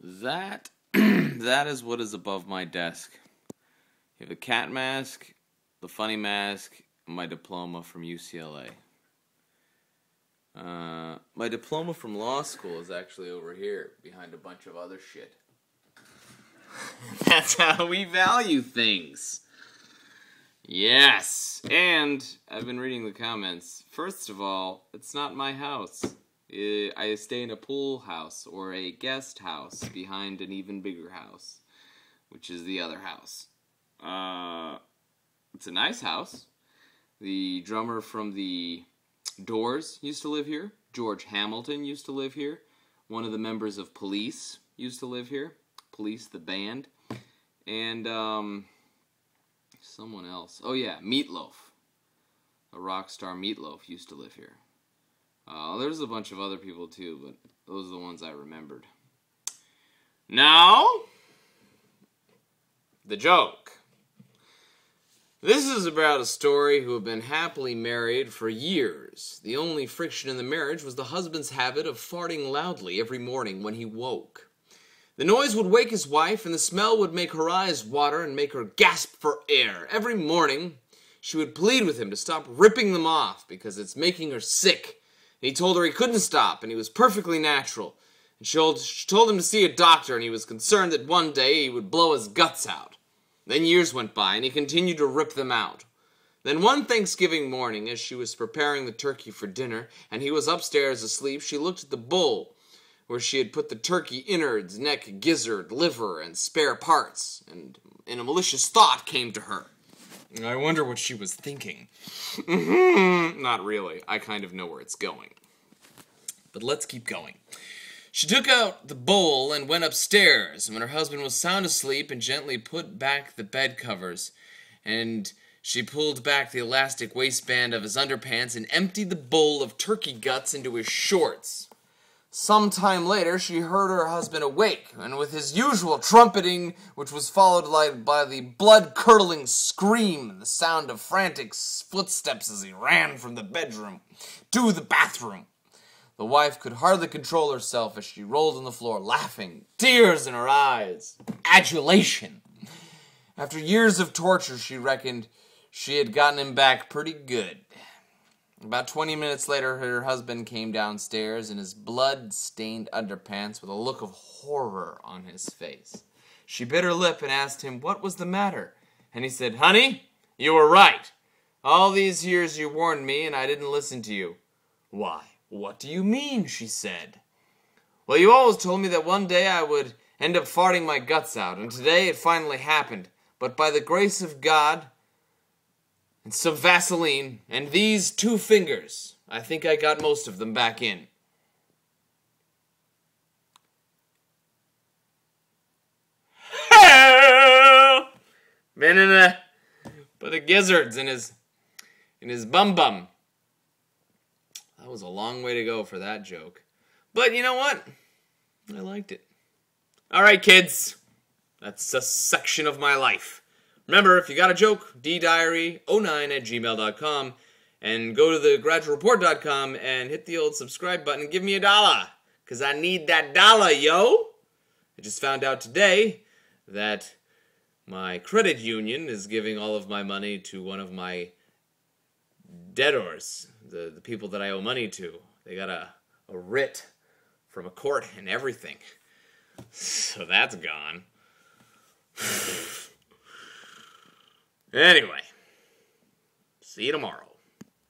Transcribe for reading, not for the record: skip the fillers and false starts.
That that is what is above my desk. You have a cat mask, the funny mask, and my diploma from UCLA. My diploma from law school is actually over here, behind a bunch of other shit. That's how we value things. Yes, and I've been reading the comments. First of all, it's not my house. I stay in a pool house or a guest house behind an even bigger house, which is the other house. It's a nice house. The drummer from the Doors used to live here. George Hamilton used to live here. One of the members of Police used to live here. Police, the band. And, someone else. Oh, yeah, Meatloaf. A rock star Meatloaf used to live here. There's a bunch of other people, too, but those are the ones I remembered. Now, the joke. This is about a story who had been happily married for years. The only friction in the marriage was the husband's habit of farting loudly every morning when he woke. The noise would wake his wife, and the smell would make her eyes water and make her gasp for air. Every morning, she would plead with him to stop ripping them off because it's making her sick. And he told her he couldn't stop, and he was perfectly natural. And she told him to see a doctor, and he was concerned that one day he would blow his guts out. Then years went by, and he continued to rip them out. Then one Thanksgiving morning, as she was preparing the turkey for dinner, and he was upstairs asleep, she looked at the bowl where she had put the turkey innards, neck, gizzard, liver, and spare parts, and a malicious thought came to her. I wonder what she was thinking. Not really. I kind of know where it's going. But let's keep going. She took out the bowl and went upstairs, and when her husband was sound asleep, and gently put back the bed covers, and she pulled back the elastic waistband of his underpants and emptied the bowl of turkey guts into his shorts. Some time later, she heard her husband awake, and with his usual trumpeting, which was followed by the blood-curdling scream and the sound of frantic footsteps as he ran from the bedroom to the bathroom. The wife could hardly control herself as she rolled on the floor, laughing, tears in her eyes, adulation. After years of torture, she reckoned she had gotten him back pretty good. About 20 minutes later, her husband came downstairs in his blood-stained underpants with a look of horror on his face. She bit her lip and asked him what was the matter, and he said, "Honey, you were right. All these years you warned me, and I didn't listen to you." "Why? What do you mean?" she said. "Well, you always told me that one day I would end up farting my guts out, and today it finally happened. But by the grace of God and some Vaseline and these 2 fingers, I think I got most of them back in." Been put the gizzards in his bum. That was a long way to go for that joke. But you know what? I liked it. All right, kids. That's a section of my life. Remember, if you got a joke, ddiary09@gmail.com, and go to thegraduatereport.com and hit the old subscribe button and give me $1, because I need that dollar, yo! I just found out today that my credit union is giving all of my money to one of my debtors, the people that I owe money to. They got a writ from a court and everything. So that's gone. Anyway, see you tomorrow.